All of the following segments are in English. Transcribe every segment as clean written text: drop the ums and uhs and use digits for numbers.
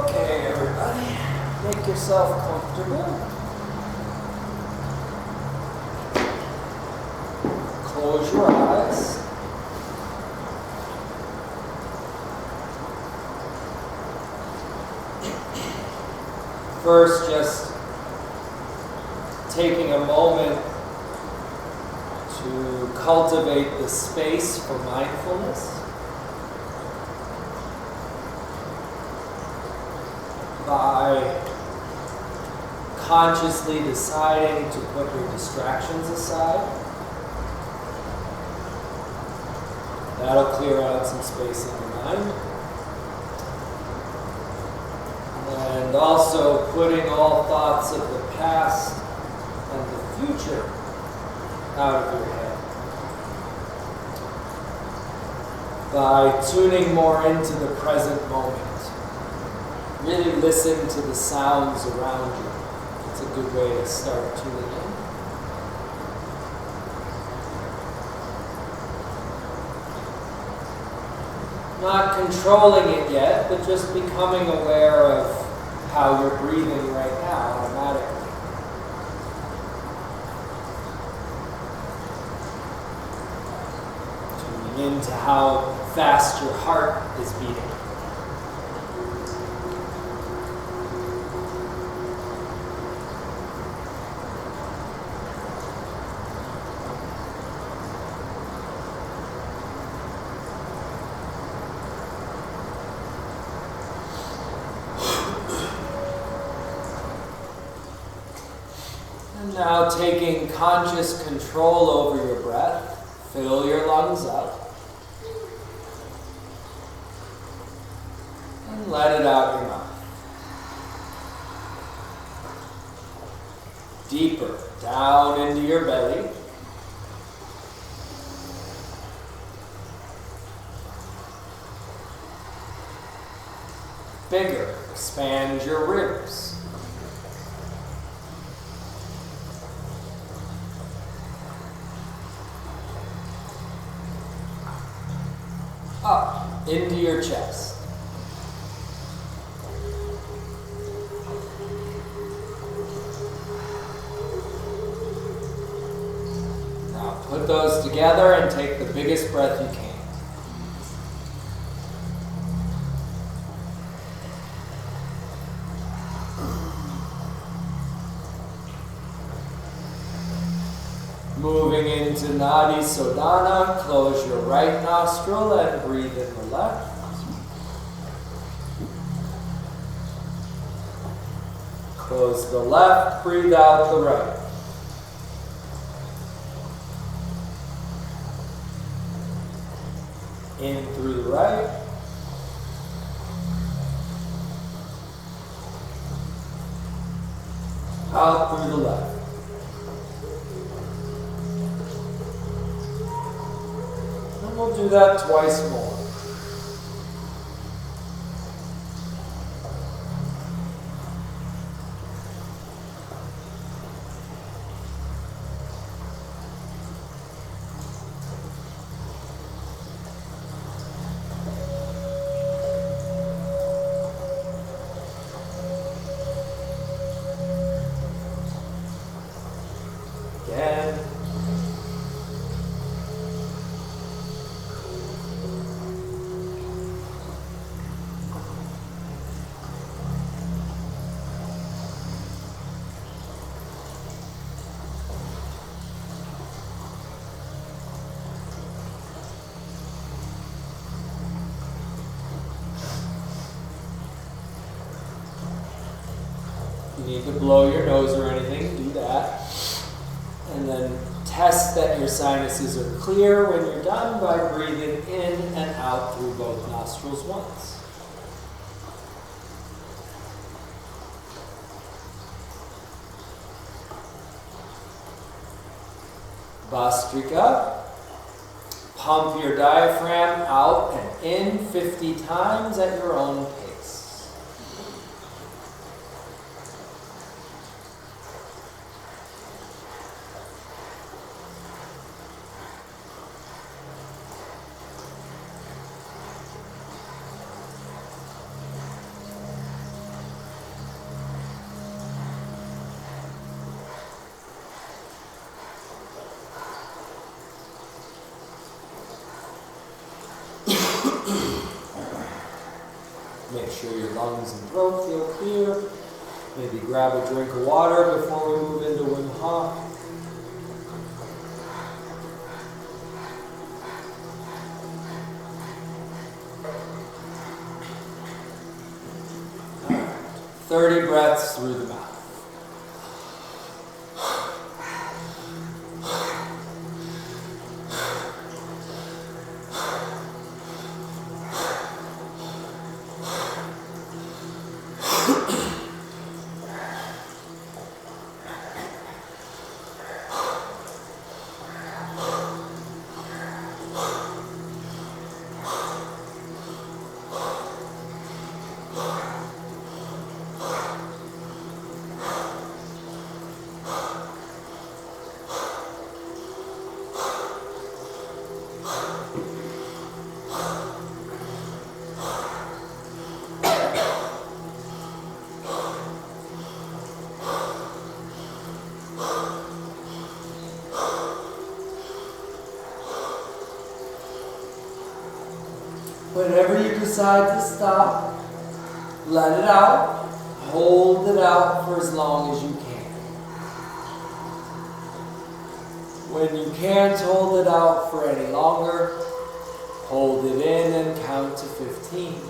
Okay, everybody, make yourself comfortable. Close your eyes. First, just taking a moment to cultivate the space for mindfulness. By consciously deciding to put your distractions aside. That'll clear out some space in your mind. And also putting all thoughts of the past and the future out of your head. By tuning more into the present moment. Really listen to the sounds around you. It's a good way to start tuning in. Not controlling it yet, but just becoming aware of how you're breathing right now automatically. Tuning into how fast your heart is beating. Now taking conscious control over your breath, fill your lungs up and let it out your mouth. Deeper down into your belly. Bigger, expand your ribs. Up into your chest. Now put those together and take the biggest breath you can. Moving into Nadi Sodhana, close your right nostril and breathe in the left. Close the left, breathe out the right. In through the right. Out through the left. We'll do that twice more. Again. You need to blow your nose or anything, do that. And then test that your sinuses are clear when you're done by breathing in and out through both nostrils once. Bhastrika. Pump your diaphragm out and in 50 times at your own pace. Make sure your lungs and throat feel clear. Maybe grab a drink of water before we move into Wim Hof. All right. 30 breaths through the mouth. Whenever you decide to stop, let it out. Hold it out for as long as you can. When you can't hold it out for any longer, hold it in and count to 15.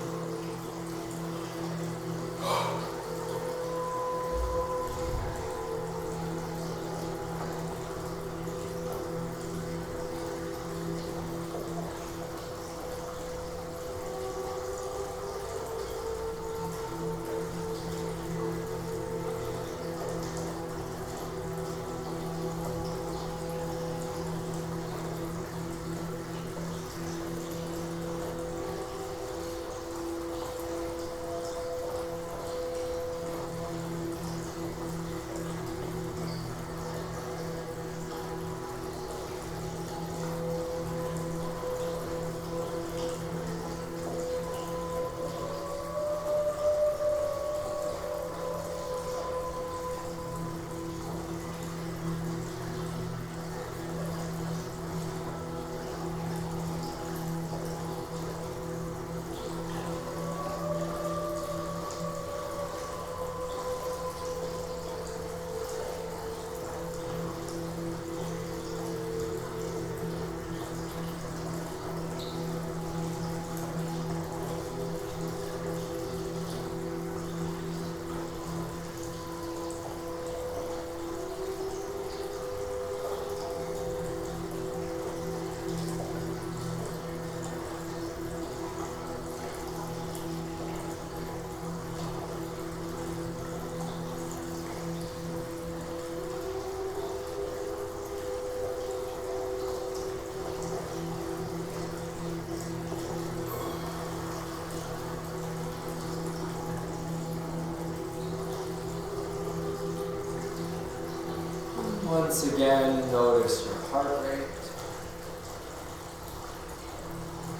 Once again, notice your heart rate.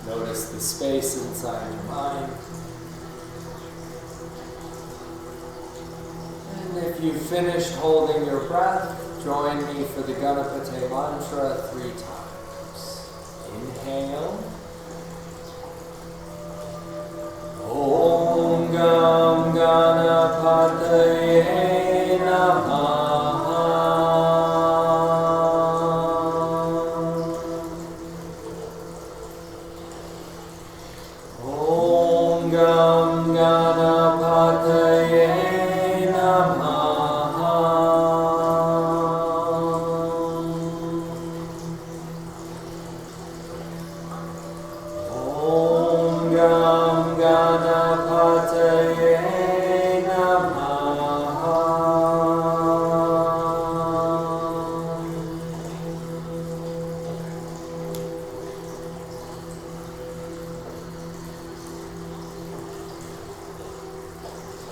Notice the space inside your mind. And if you've finished holding your breath, join me for the Ganapate mantra 3 times. Inhale. Om Gam Ganapataye Namaha.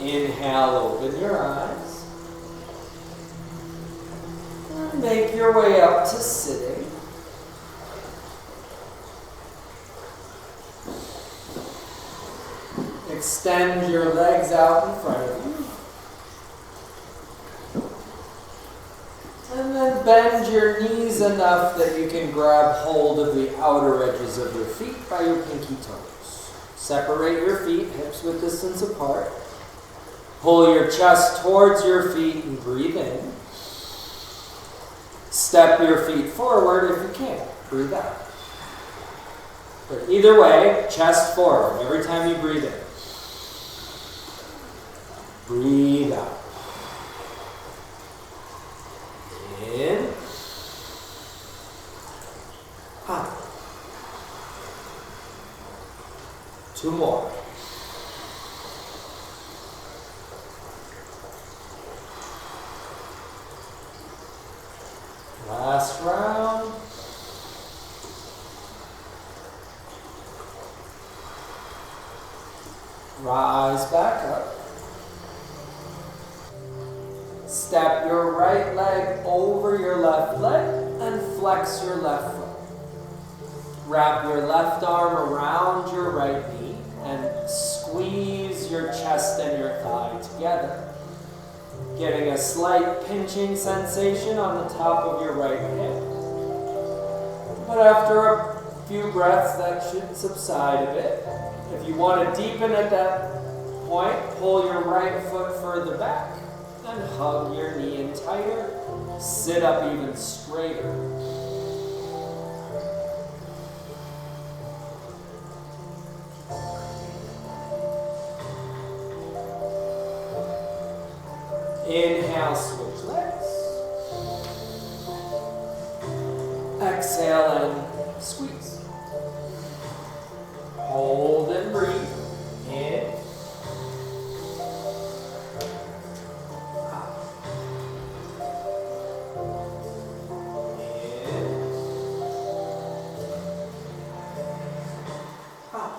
Inhale, open your eyes. And make your way up to sitting. Extend your legs out in front of you. And then bend your knees enough that you can grab hold of the outer edges of your feet by your pinky toes. Separate your feet, hips width distance apart. Pull your chest towards your feet and breathe in. Step your feet forward if you can. Breathe out. But either way, chest forward every time you breathe in. Breathe out. In. Out. 2 more. Last round. Rise back up. Step your right leg over your left leg and flex your left foot. Wrap your left arm around your right knee and squeeze your chest and your thigh together, getting a slight pinching sensation on the top of your right hip. But after a few breaths, that should subside a bit. If you want to deepen at that point, pull your right foot further back and hug your knee in tighter. Sit up even straighter. Inhale, switch legs. Exhale and squeeze. Hold and breathe. In. Out. In. Out.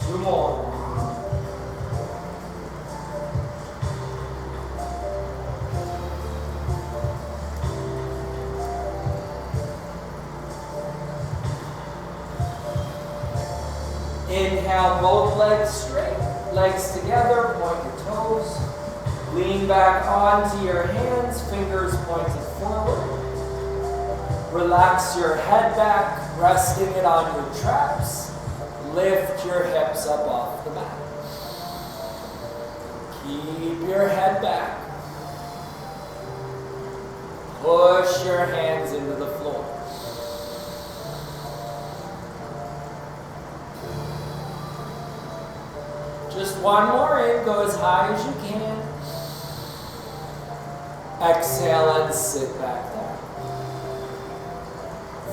2 more. Inhale, both legs straight, legs together, point your toes. Lean back onto your hands, fingers pointed forward. Relax your head back, resting it on your traps. Lift your hips up off the mat. Keep your head back. Push your hands into the floor. Just 1 more in, go as high as you can. Exhale and sit back down.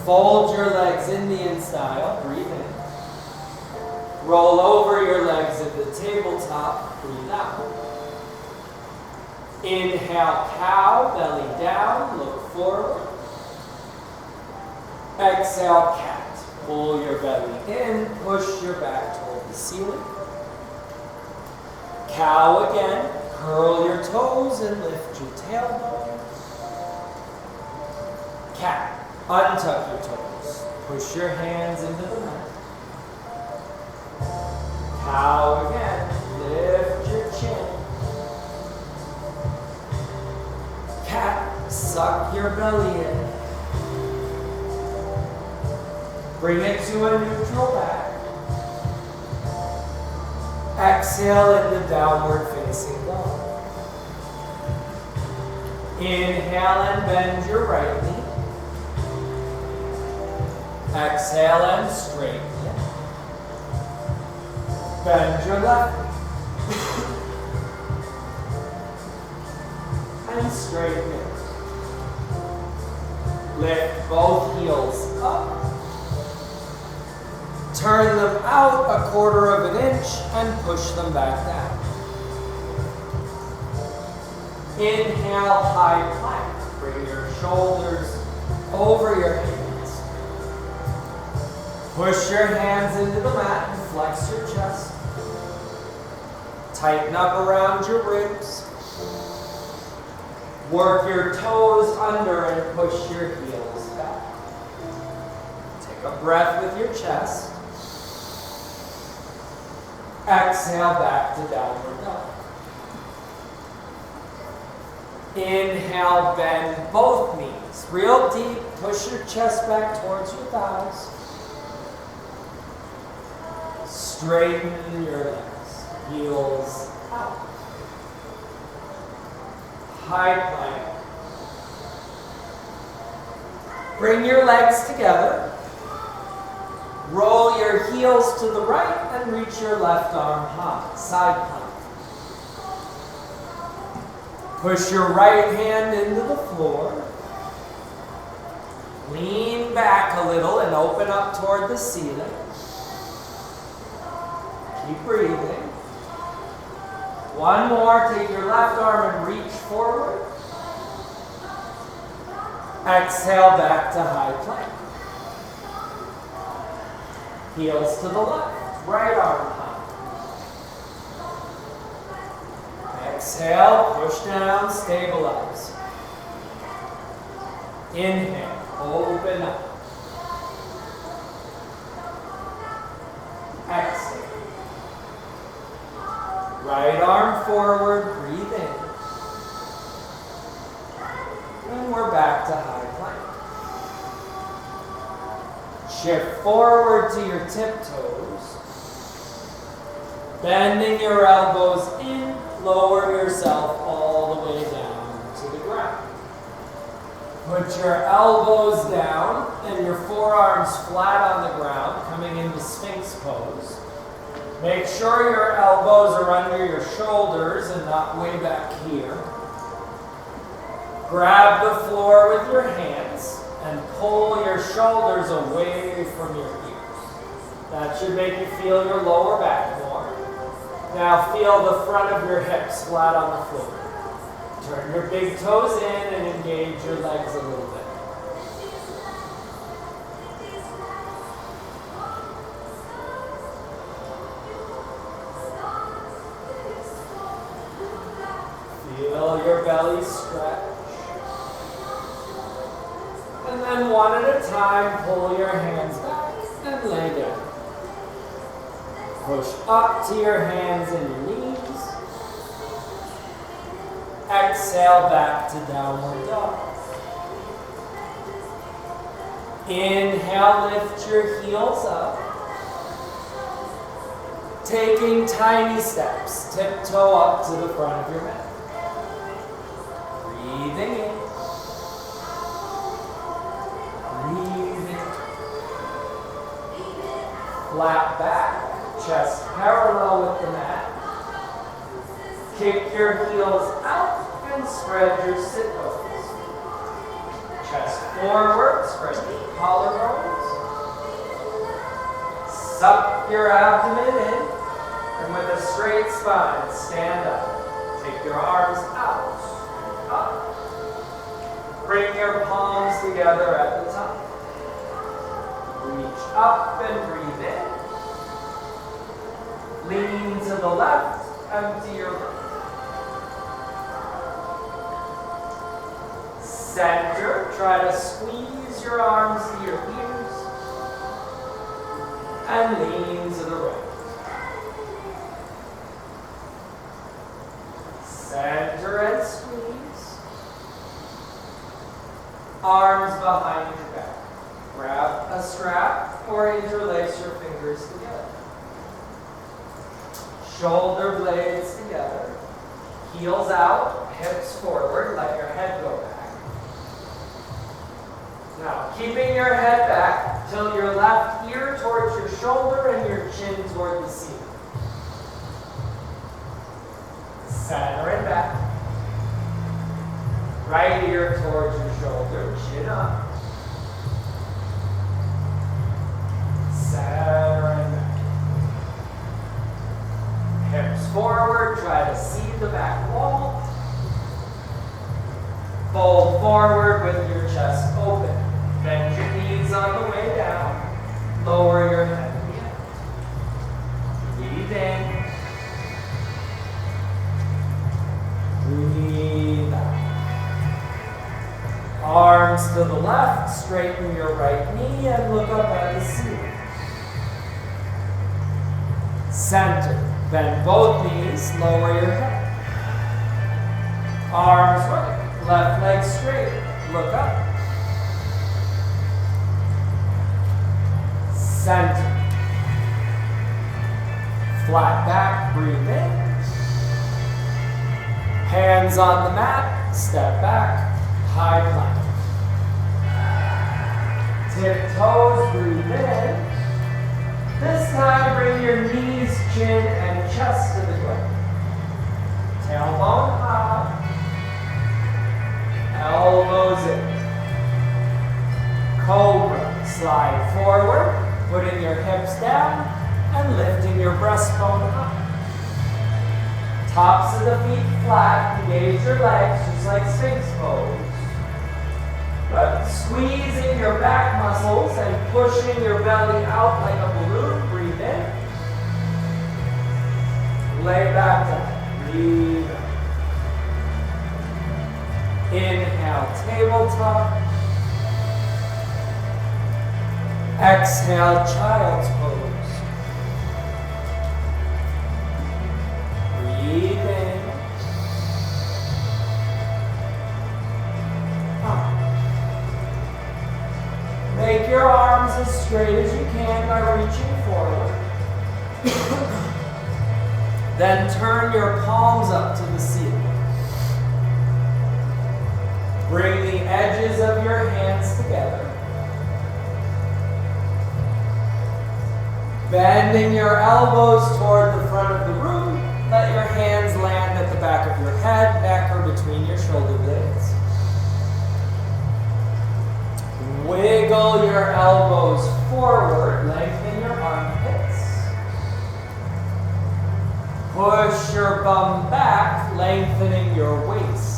Fold your legs Indian style, breathe in. Roll over your legs at the tabletop, breathe out. Inhale, cow, belly down, look forward. Exhale, cat. Pull your belly in, push your back toward the ceiling. Cow again, curl your toes and lift your tailbone. Cat, untuck your toes. Push your hands into the mat. Cow again, lift your chin. Cat, suck your belly in. Bring it to a neutral back. Exhale into downward facing dog. Inhale and bend your right knee. Exhale and straighten it. Bend your left knee. And straighten it. Lift both heels up. Turn them out 1/4 of an inch and push them back down. Inhale, high plank. Bring your shoulders over your hands. Push your hands into the mat and flex your chest. Tighten up around your ribs. Work your toes under and push your heels back. Take a breath with your chest. Exhale back to downward dog. Inhale, bend both knees. Real deep, push your chest back towards your thighs. Straighten your legs. Heels out. High plank. Bring your legs together. Roll your heels to the right and reach your left arm high. Side plank. Push your right hand into the floor. Lean back a little and open up toward the ceiling. Keep breathing. One more. Take your left arm and reach forward. Exhale back to high plank. Heels to the left. Right arm high. Exhale. Push down. Stabilize. Inhale. Open up. Exhale. Right arm forward, breathe in. And we're back to high plank. Shift forward to your tiptoes. Bending your elbows in, lower yourself all the way down to the ground. Put your elbows down and your forearms flat on the ground, coming into Sphinx pose. Make sure your elbows are under your shoulders and not way back here. Grab the floor with your hands and pull your shoulders away from your ears. That should make you feel your lower back more. Now feel the front of your hips flat on the floor. Turn your big toes in and engage your legs a little bit. Feel your belly stretch. And then one at a time, pull your hands back and lay down. Push up to your hands and your knees. Exhale back to downward dog. Inhale, lift your heels up. Taking tiny steps, tiptoe up to the front of your mat. Breathing in. Breathing. Flat back, chest parallel with the mat. Kick your heels out and spread your sit bones. Chest forward, spread your collarbones. Suck your abdomen in, and with a straight spine, stand up. Take your arms out, up. Bring your palms together at the top. Reach up and breathe in. Lean to the left and to your right. Center, try to squeeze your arms to your ears and lean to the right. Center and squeeze. Arms behind your back. Grab a strap or interlace your fingers together. Shoulder blades together. Heels out, hips forward, let your head go back. Now, keeping your head back, tilt your left ear towards your shoulder and your chin toward the ceiling. Center and back. Right ear towards your shoulder, chin up. Center and back. Hips forward, try to see the back wall. Fold forward with your chest open. Bend your knees on the way down. Lower your head again. Breathe in. Breathe out. Arms to the left. Straighten your right knee and look up at the ceiling. Center. Bend both knees. Lower your head. Arms right. Left leg straight. Look up. Center. Flat back, breathe in. Hands on the mat, step back, high plank. Tip toes, breathe in. This time bring your knees, chin, and chest to the ground. Tailbone high. Elbows in. Cobra, slide forward, putting your hips down and lifting your breastbone up. Tops of the feet flat, engage your legs just like Sphinx pose. But squeezing your back muscles and pushing your belly out like a balloon, breathe in. Lay back down, breathe out. Inhale, tabletop. Exhale, child's pose. Breathe in. Up. Make your arms as straight as you can by reaching forward. Then turn your palms up to the ceiling. Bring the edges of your hands together. Bending your elbows toward the front of the room, let your hands land at the back of your head, neck, or between your shoulder blades. Wiggle your elbows forward, lengthen your armpits. Push your bum back, lengthening your waist.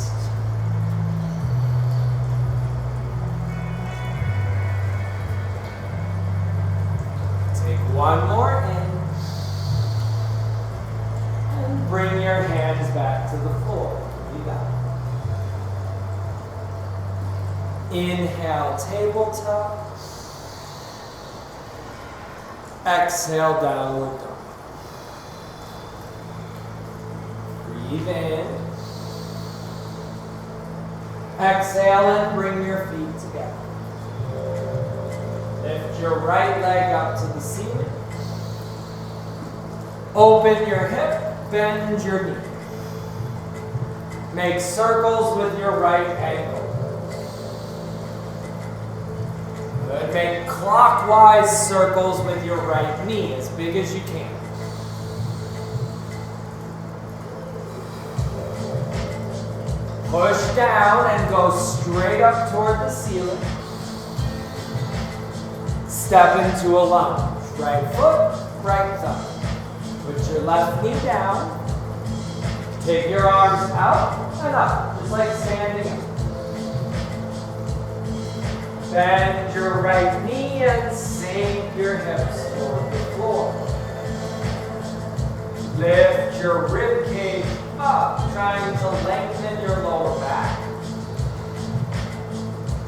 One more in. And bring your hands back to the floor. Breathe out. Inhale, tabletop. Exhale, downward dog. Breathe in. Exhale and bring your feet together. Lift your right leg up to the ceiling. Open your hip, bend your knee. Make circles with your right ankle. Good. Make clockwise circles with your right knee, as big as you can. Push down and go straight up toward the ceiling. Step into a lunge. Right foot, right thumb. Put your left knee down. Take your arms out and up, just like standing up. Bend your right knee and sink your hips toward the floor. Lift your rib cage up, trying to lengthen your lower back.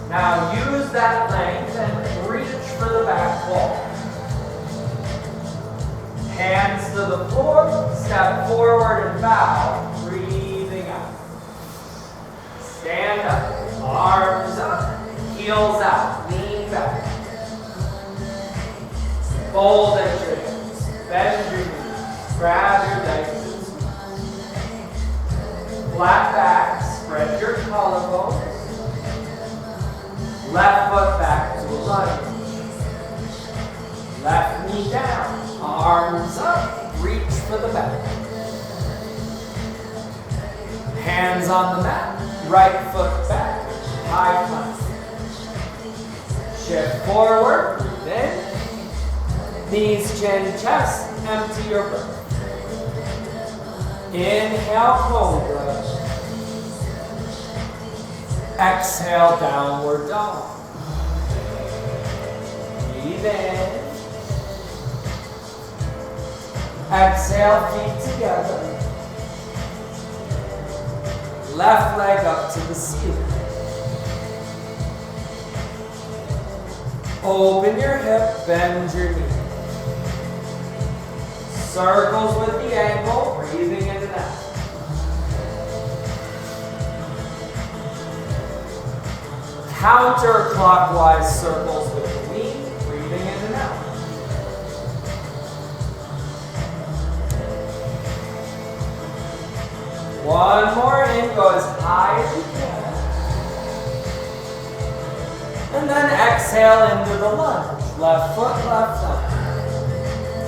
Now use that length and reach for the back wall. Hands to the floor, step forward and bow, breathing out. Stand up, arms up, heels out, lean back. Fold at your hips, bend your knees, grab your legs. Flat back, spread your collarbones. Left foot back to a lunge. Left knee down, arms up, reach for the back. Hands on the mat, right foot back, high plank. Shift forward, then knees, chin, chest, empty your breath. Inhale, cobra. Exhale, downward dog. Breathe in. Exhale, feet together. Left leg up to the ceiling. Open your hip, bend your knee. Circles with the ankle, breathing in and out. Counterclockwise circles with the knee, breathing in and out. One more in, go as high as you can. And then exhale into the lunge. Left foot, left thumb.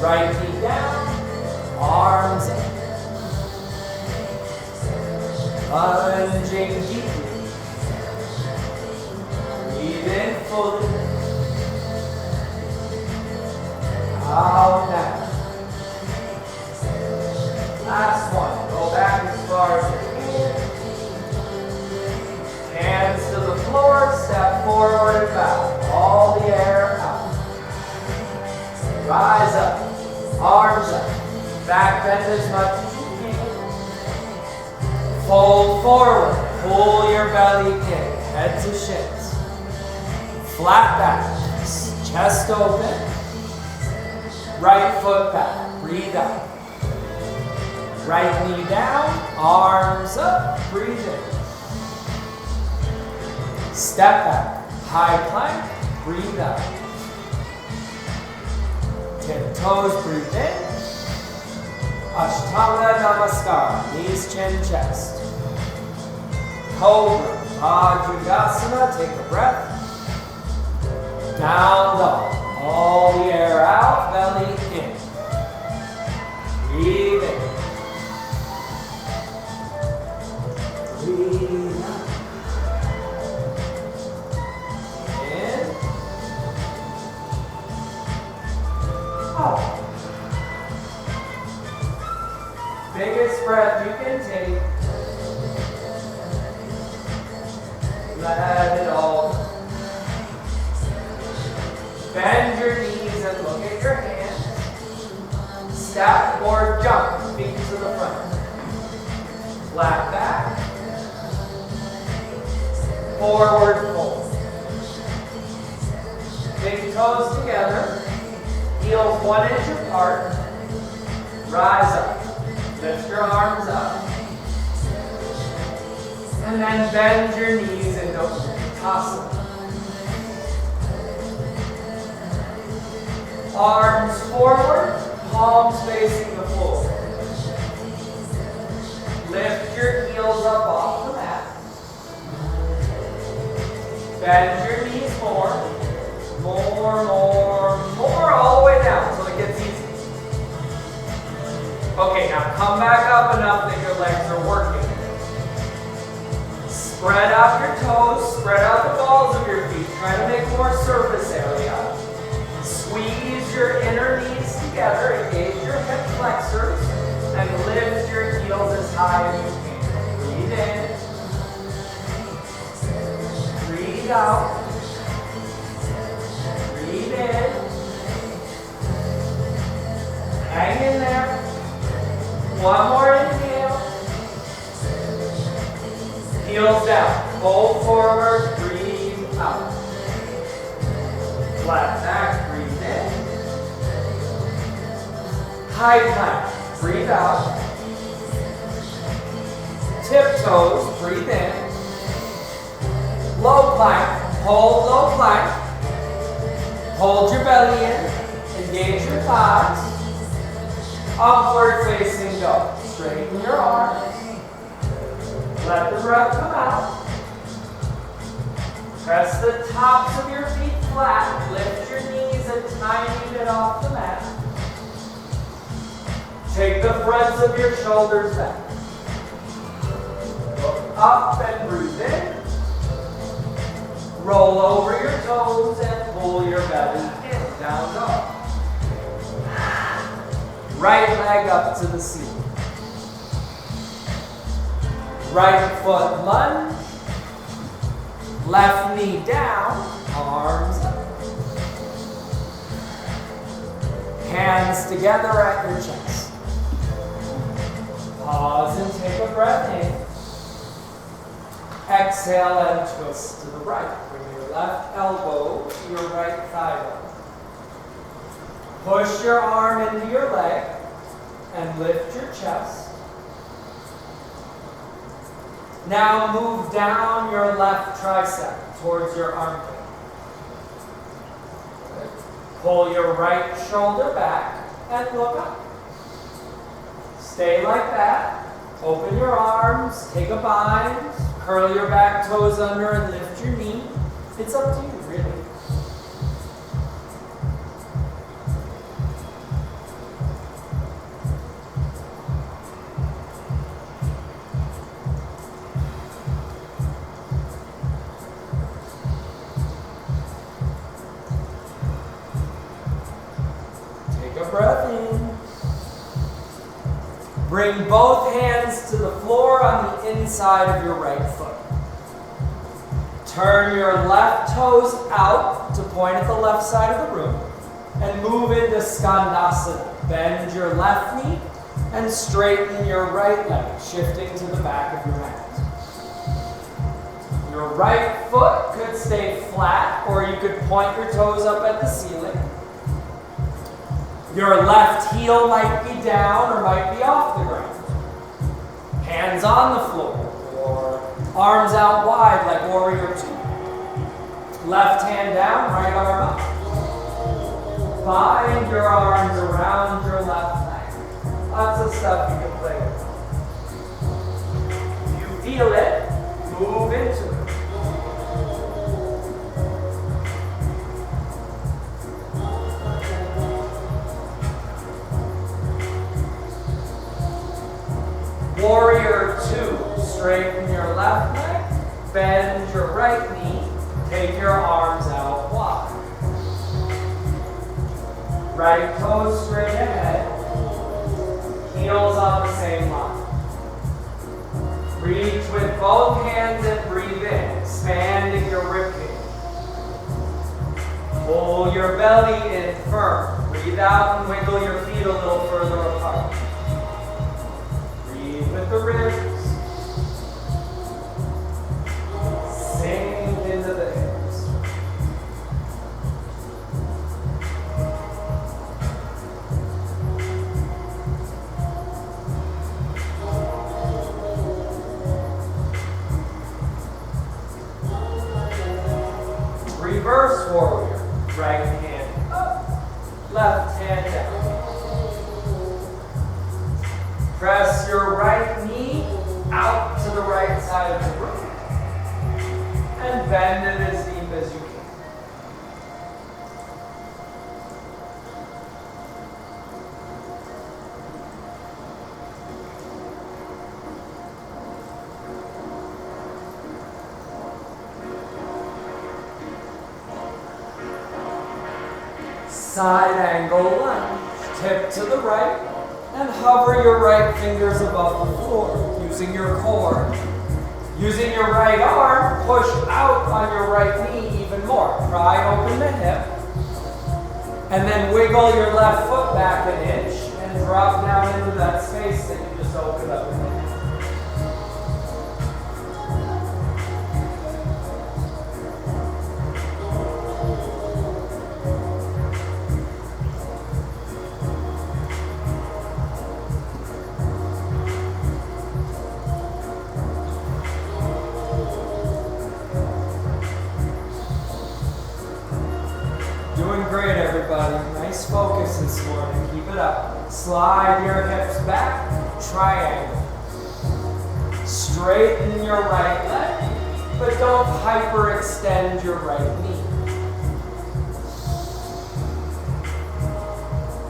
Right knee down, arms up. Lunging deeply. Breathe in fully. Out now. Last one. Go back as far as you can. Hands to the floor. Step forward and back. All the air out. Rise up. Arms up. Back bend as much as you can. Fold forward. Pull your belly in. Head to shins. Flat back. Chest open. Right foot back. Breathe out. Right knee down. Arms up. Breathe in. Step back. High plank. Breathe out. Tip toes. Breathe in. Ashtanga Namaskar. Knees, chin, chest. Cobra. Vajradasana. Take a breath. Down dog. All the air out. Belly in. Breathe in. Breathe out. In. Out. Biggest breath you can take. Let it all go. Bend your knees and look at your hands. Step or jump, feet to the front. Flat back. Forward fold. Big toes together. Heels 1 inch apart. Rise up. Lift your arms up. And then bend your knees into Uttanasana. Arms forward, palms facing the floor. Lift your heels up off the mat. Bend your knees more, all the way down until it gets easy. Okay, now come back up enough that your legs are working. Spread out your toes, spread out the balls of your feet. Try to make more surface area. Squeeze your inner knees together, engage your hip flexors, and lift your heels as high as you can. Breathe in. Breathe out. Breathe in. Hang in there. One more inhale. Heels down. Fold forward. Breathe out. Flat back. Breathe in. High plank. Breathe out. Tiptoes. Breathe in. Low plank. Hold low plank. Hold your belly in. Engage your thighs. Upward facing dog. Straighten your arms. Let the breath come out. Press the tops of your feet flat. Lift your knees a tiny bit off the mat. Take the fronts of your shoulders back. Look up and breathe in. Roll over your toes and pull your belly in. Down dog. Right leg up to the ceiling. Right foot lunge. Left knee down. Arms up. Hands together at your chest. Pause and take a breath in. Exhale and twist to the right. Bring your left elbow to your right thigh bone. Push your arm into your leg and lift your chest. Now move down your left tricep towards your armpit. Good. Pull your right shoulder back and look up. Stay like that. Open your arms, take a bind, curl your back toes under and lift your knee. It's up to you, really. Take a breath in. Bring both hands to the floor on the inside of your right foot. Turn your left toes out to point at the left side of the room and move into Skandasana. Bend your left knee and straighten your right leg, shifting to the back of your mat. Your right foot could stay flat, or you could point your toes up at the ceiling. Your left heel might be down or might be off the ground. Hands on the floor, or arms out wide like warrior two. Left hand down, right arm up. Bind your arms around your left leg. Lots of stuff you can play with. If you feel it, move into it. Warrior two, straighten your left leg, bend your right knee, take your arms out wide. Right toes straight ahead, heels on the same line. Reach with both hands and breathe in, expanding your ribcage. Pull your belly in firm. Breathe out and wiggle your feet a little further apart. With the ribs, sink into the hips. Reverse warrior, right hand up, left hand down. Press your right knee out to the right side of the room and bend it as deep as you can. Side angle lunge, tip to the right, and hover your right fingers above the floor, using your core. Using your right arm, push out on your right knee even more. Pry open the hip. And then wiggle your left foot back an inch and drop down into that space that you just opened up. Doing great, everybody. Nice focus this morning. Keep it up. Slide your hips back. Triangle. Straighten your right leg, but don't hyperextend your right knee.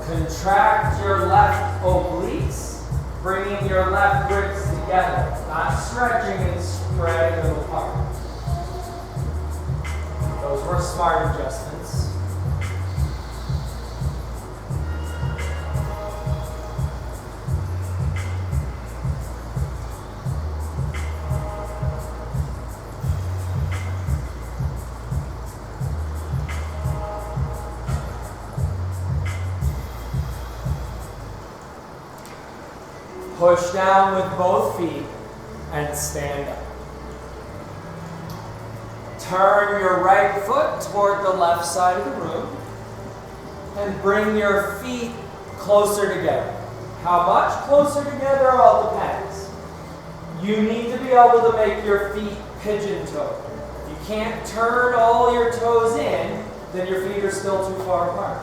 Contract your left obliques, bringing your left ribs together, not stretching and spreading them apart. Those were smart adjustments. Push down with both feet and stand up. Turn your right foot toward the left side of the room and bring your feet closer together. How much closer together all depends. You need to be able to make your feet pigeon-toed. If you can't turn all your toes in, then your feet are still too far apart.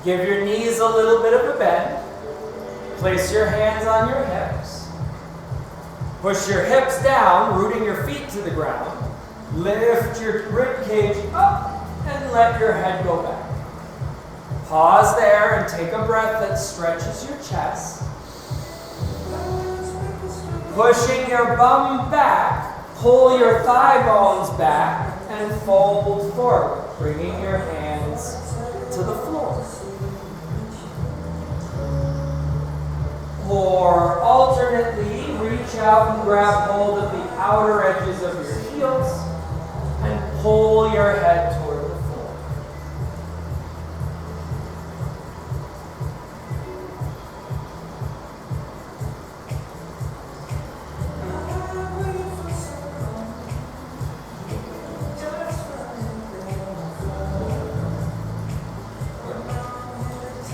Give your knees a little bit of a bend. Place your hands on your hips. Push your hips down, rooting your feet to the ground. Lift your rib cage up and let your head go back. Pause there and take a breath that stretches your chest. Pushing your bum back, pull your thigh bones back and fold forward, bringing your hands to the floor. Or alternately, reach out and grab hold of the outer edges of your heels and pull your head toward the floor.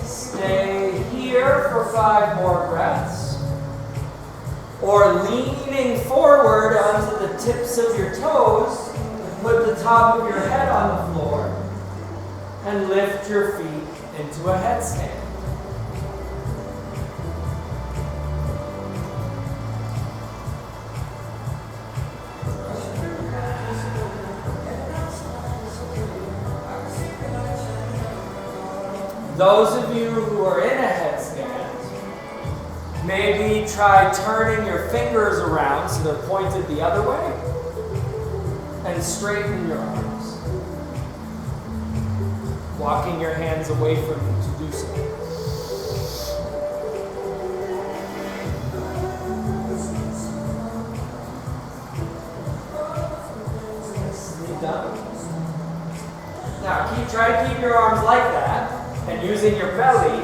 Stay here for 5 more breaths. Or leaning forward onto the tips of your toes, put the top of your head on the floor and lift your feet into a headstand. Those of you who are in a headstand, maybe try turning your fingers around so they're pointed the other way and straighten your arms. Walking your hands away from you to do so. Nicely done. Now try to keep your arms like that, and using your belly,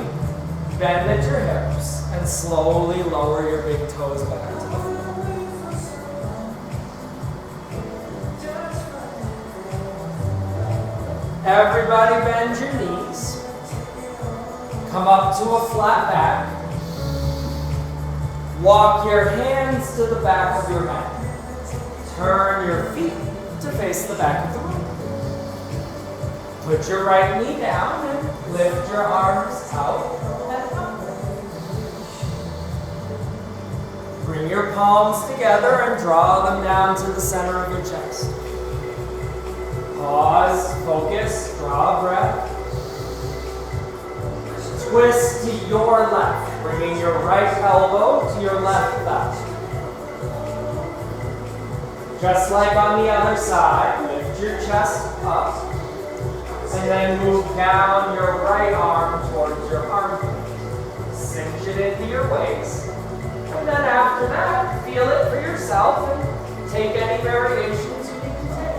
bend at your hips and slowly lower your big toes back to the floor. Everybody bend your knees. Come up to a flat back. Walk your hands to the back of your mat. Turn your feet to face the back of the room. Put your right knee down and lift your arms out and up. Bring your palms together and draw them down to the center of your chest. Pause, focus, draw a breath. Twist to your left, bringing your right elbow to your left thigh. Just like on the other side, lift your chest up. And then move down your right arm towards your armpit. Cinch it into your waist. And then after that, feel it for yourself and take any variations you need to take.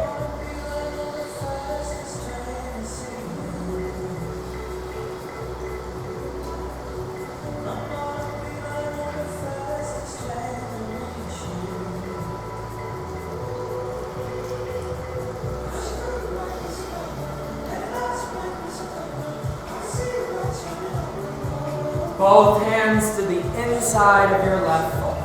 Both hands to the inside of your left foot.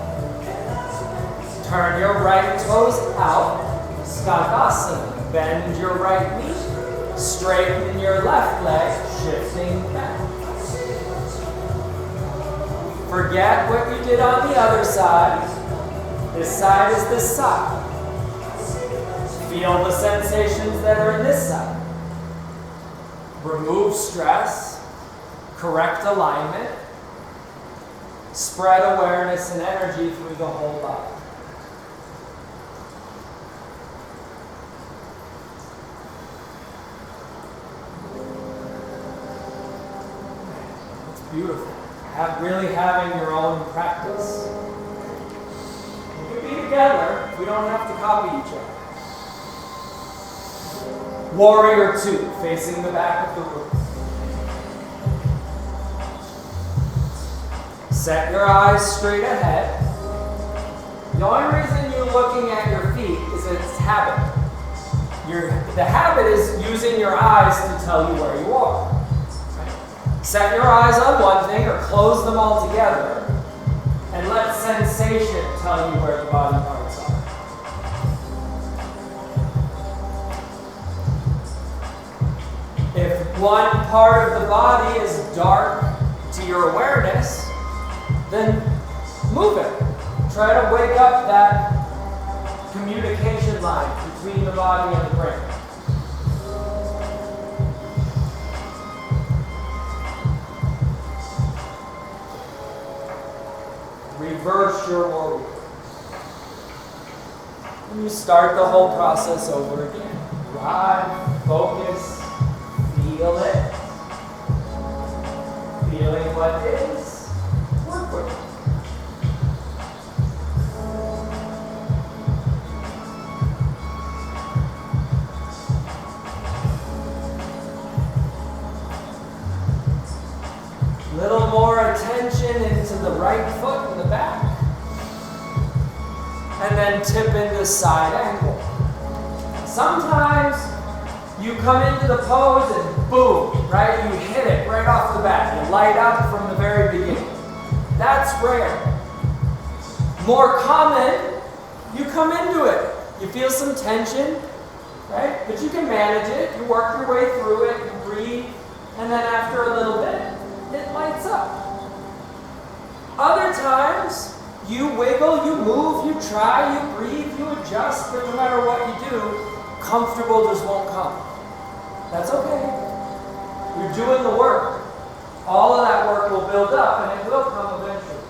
Turn your right toes out. Skandasana. Bend your right knee. Straighten your left leg, shifting back. Forget what you did on the other side. This side is this side. Feel the sensations that are in this side. Remove stress. Correct alignment. Spread awareness and energy through the whole body. It's beautiful. Really having your own practice. You can be together. We don't have to copy each other. Warrior 2, facing the back of the room. Set your eyes straight ahead. The only reason you're looking at your feet is it's habit. The habit is using your eyes to tell you where you are. Right? Set your eyes on one thing or close them all together and let sensation tell you where the body parts are. If one part of the body is dark to your awareness, then move it. Try to wake up that communication line between the body and the brain. Reverse your warrior. And you start the whole process over again. Drive, focus, feel it. Feeling what is, work with it. Little more attention into the right foot in the back. And then tip into side angle. Sometimes you come into the pose and boom, right? You hit it right off the bat. You light up from the very beginning. That's rare. More common, you come into it. You feel some tension, right? But you can manage it. You work your way through it. You breathe. And then after a little bit, it lights up. Other times, you wiggle, you move, you try, you breathe, you adjust, but no matter what you do, comfortable just won't come. That's okay. You're doing the work. All of that work will build up, and it will come eventually.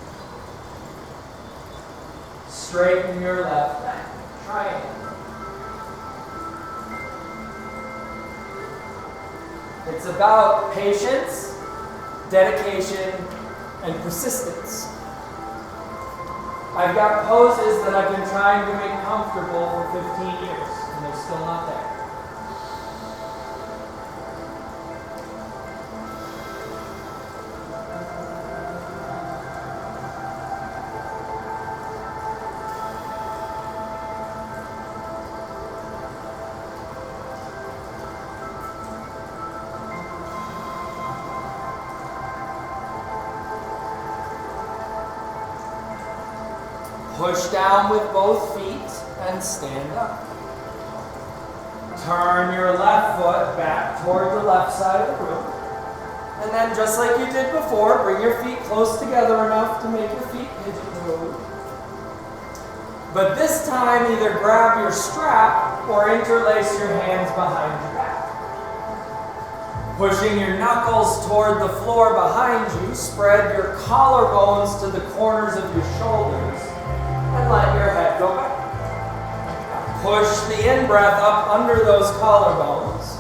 Straighten your left back. Triangle. It's about patience, dedication, and persistence. I've got poses that I've been trying to make comfortable for 15 years, and they're still not there. Push down with both feet and stand up. Turn your left foot back toward the left side of the room. And then just like you did before, bring your feet close together enough to make your feet pigeon toed. But this time either grab your strap or interlace your hands behind your back. Pushing your knuckles toward the floor behind you, spread your collarbones to the corners of your shoulders. And let your head go back. Push the in-breath up under those collarbones.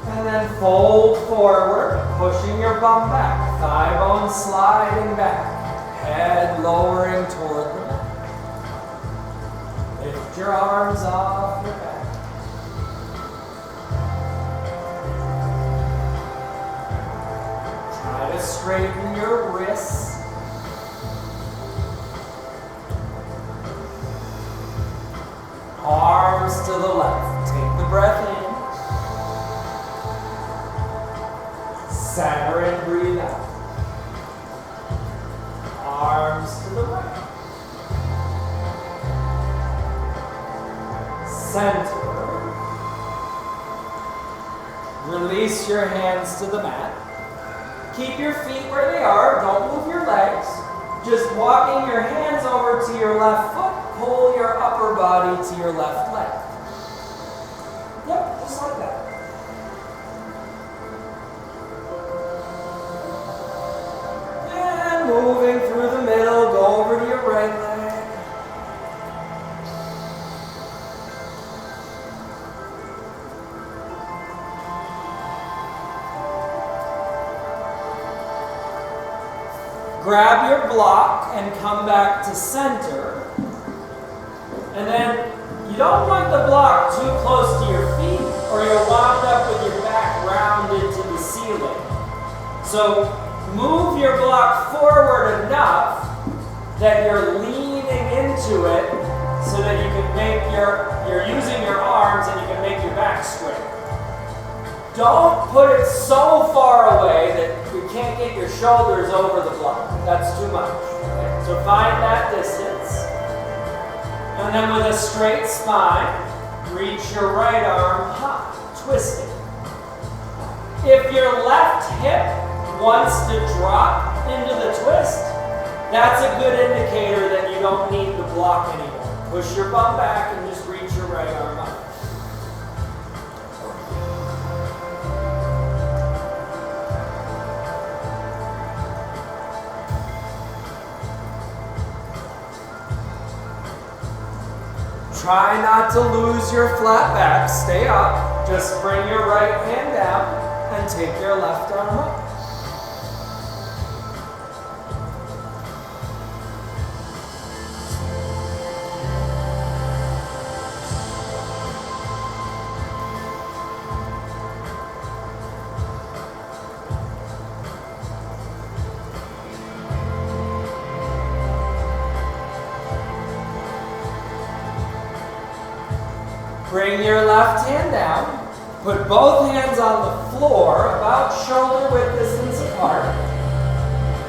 And then fold forward, pushing your bum back. Thigh bones sliding back. Head lowering toward the mat. Lift your arms off your back. Try to straighten your wrists. Arms to the left. Take the breath in. Center and breathe out. Arms to the right. Center. Release your hands to the mat. Keep your feet where they are. Don't move your legs. Just walking your hands over to your left foot. Pull your upper body to your left leg. Yep, just like that. And moving through the middle, go over to your right leg. Grab your block and come back to center. And then you don't want the block too close to your feet or you'll wound up with your back rounded to the ceiling. So move your block forward enough that you're leaning into it so that you can make you're using your arms and you can make your back straight. Don't put it so far away that you can't get your shoulders over the block. That's too much. Okay? So find that distance. And then with a straight spine, reach your right arm high, twisting. If your left hip wants to drop into the twist, that's a good indicator that you don't need the block anymore. Push your bum back and just reach your right arm up. Try not to lose your flat back. Stay up. Just bring your right hand down and take your left arm up. Bring your left hand down. Put both hands on the floor, about shoulder width distance apart.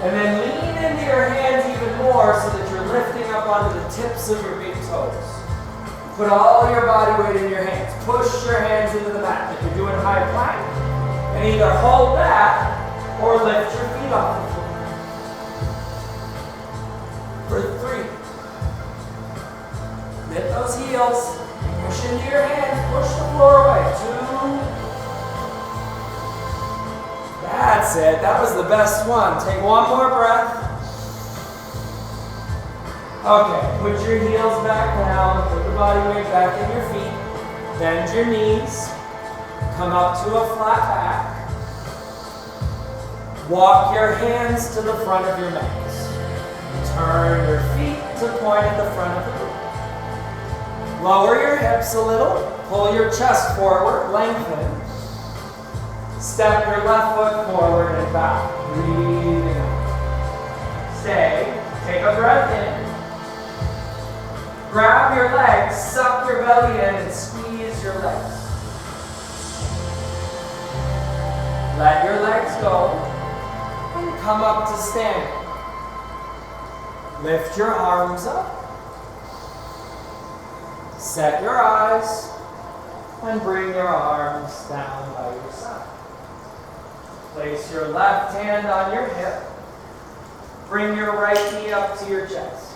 And then lean into your hands even more so that you're lifting up onto the tips of your big toes. Put all your body weight in your hands. Push your hands into the mat like you're doing high plank. And either hold that or lift your feet off the floor. For 3. Lift those heels. Push into your hands, push the floor away. 2. That's it. That was the best one. Take one more breath. Okay, put your heels back down. Put the body weight back in your feet. Bend your knees. Come up to a flat back. Walk your hands to the front of your legs. Turn your feet to point at the front of the room. Lower your hips a little, pull your chest forward, lengthen. Step your left foot forward and back. Breathing out. Stay. Take a breath in. Grab your legs, suck your belly in, and squeeze your legs. Let your legs go, and come up to standing. Lift your arms up. Set your eyes and bring your arms down by your side. Place your left hand on your hip. Bring your right knee up to your chest.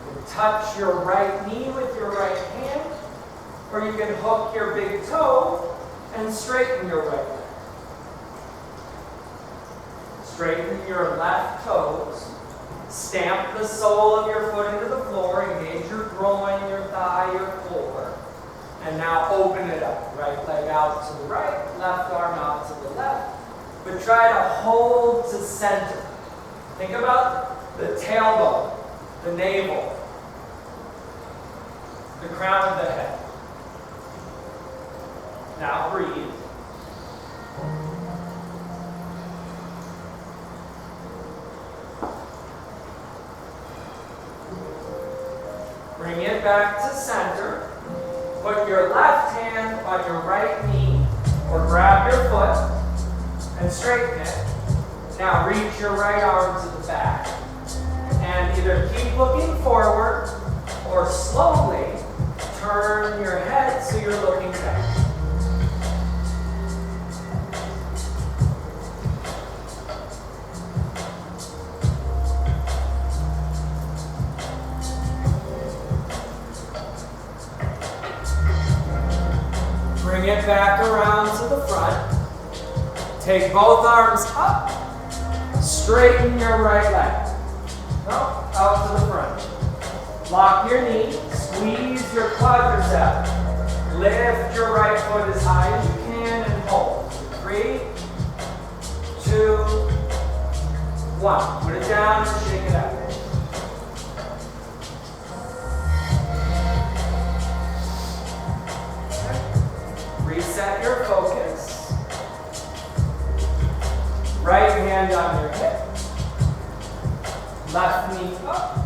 You can touch your right knee with your right hand, or you can hook your big toe and straighten your right leg. Straighten your left toes. Stamp the sole of your foot into the floor. Engage your groin, your thigh, your core. And now open it up. Right leg out to the right, left arm out to the left. But try to hold to center. Think about the tailbone, the navel, the crown of the head. Now breathe. Bring it back to center. Put your left hand on your right knee or grab your foot and straighten it. Now reach your right arm to the back and either keep looking forward or slowly turn your head so you're looking back. Bring it back around to the front. Take both arms up. Straighten your right leg. No, out to the front. Lock your knee. Squeeze your quadricep. Lift your right foot as high as you can and hold. 3, 2, 1. Put it down and shake it out. Reset your focus. Right hand on your hip. Left knee up.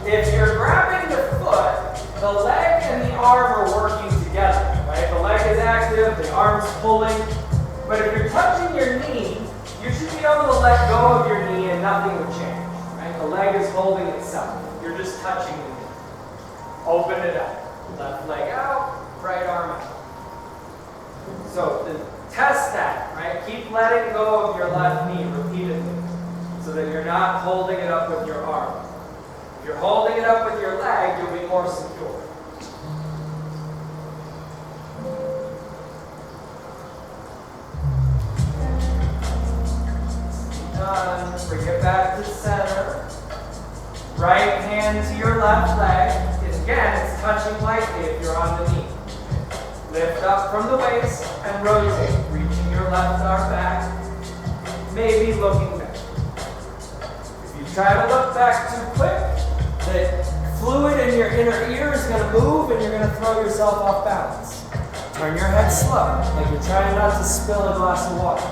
If you're grabbing the foot, the leg and the arm are working together, right? The leg is active, the arm's pulling. But if you're touching your knee, you should be able to let go of your knee and nothing would change, right? The leg is holding itself. You're just touching the knee. Open it up. Left leg out, right arm out. So the Test that, right? Keep letting go of your left knee repeatedly so that you're not holding it up with your arm. If you're holding it up with your leg, you'll be more secure. Done. Bring it back to center. Right hand to your left leg. And again, it's touching lightly if you're on the knee. Lift up from the waist and rotate, reaching your left arm back, maybe looking back. If you try to look back too quick, the fluid in your inner ear is going to move and you're going to throw yourself off balance. Turn your head slow, like you're trying not to spill a glass of water.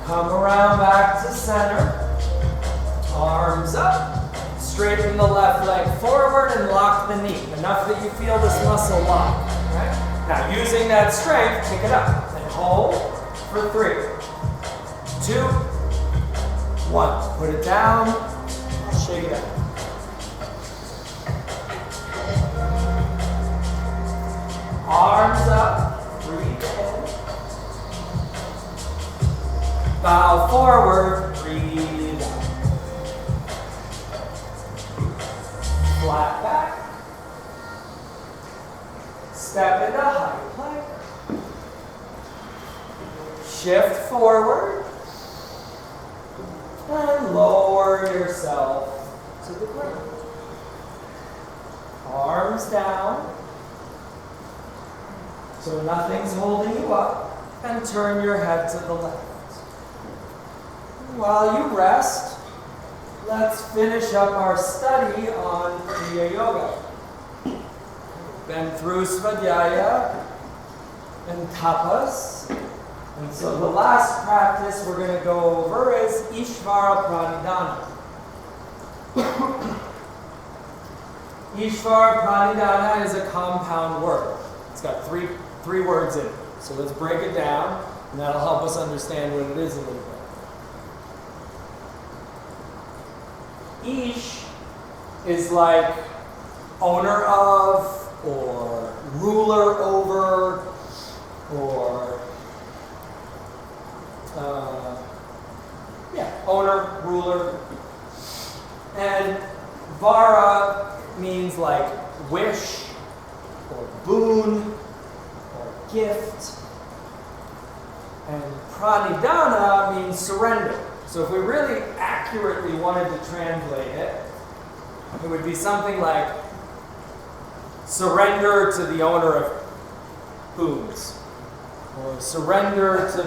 Come around back to center. Arms up. Straighten the left leg forward and lock the knee. Enough that you feel this muscle lock. Right? Now, using that strength, pick it up and hold for 3, 2, 1. Put it down. Shake it out. Arms up. Breathe in. Bow forward, breathe out. Flat back. Step into high plank. Shift forward. And lower yourself to the ground. Arms down. So nothing's holding you up. And turn your head to the left. While you rest, let's finish up our study on Kriya Yoga. Been through Svadhyaya and Tapas. And so the last practice we're going to go over is Īśvarapraṇidhāna. Īśvarapraṇidhāna is a compound word. It's got three words in it. So let's break it down, and that'll help us understand what it is a little bit. Īsh is like owner of, or ruler over, or owner, ruler. And Vara means like wish, or boon, or gift. And Pranidhana means surrender. So if we really accurately wanted to translate it, it would be something like surrender to the owner of boons, or surrender to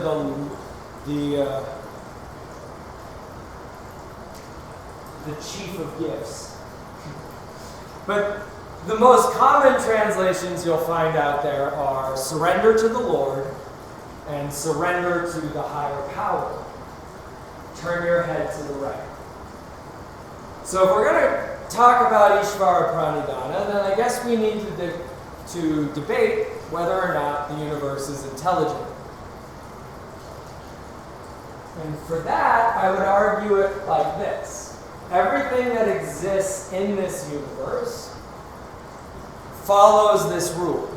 the chief of gifts. But the most common translations you'll find out there are surrender to the Lord and surrender to the higher power. Turn your head to the right. So if we're going to talk about Īśvarapraṇidhāna, then I guess we need to debate whether or not the universe is intelligent. And for that, I would argue it like this. Everything that exists in this universe follows this rule.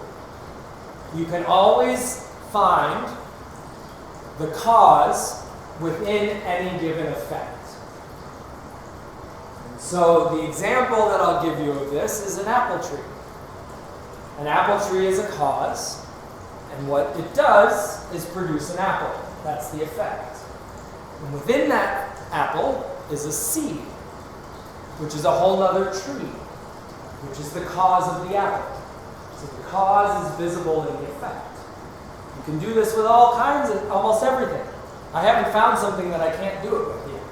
You can always find the cause within any given effect. And so the example that I'll give you of this is an apple tree. An apple tree is a cause, and what it does is produce an apple. That's the effect. And within that apple is a seed, which is a whole other tree, which is the cause of the apple. So the cause is visible in the effect. You can do this with all kinds of, almost everything. I haven't found something that I can't do it with yet.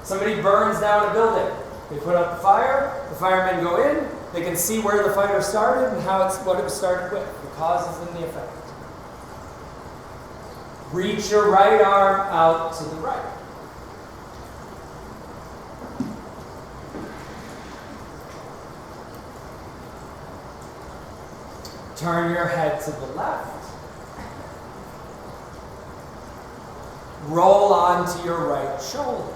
Somebody burns down a building. They put out the fire, the firemen go in, they can see where the fire started and what it was started with. The cause is in the effect. Reach your right arm out to the right. Turn your head to the left. Roll onto your right shoulder.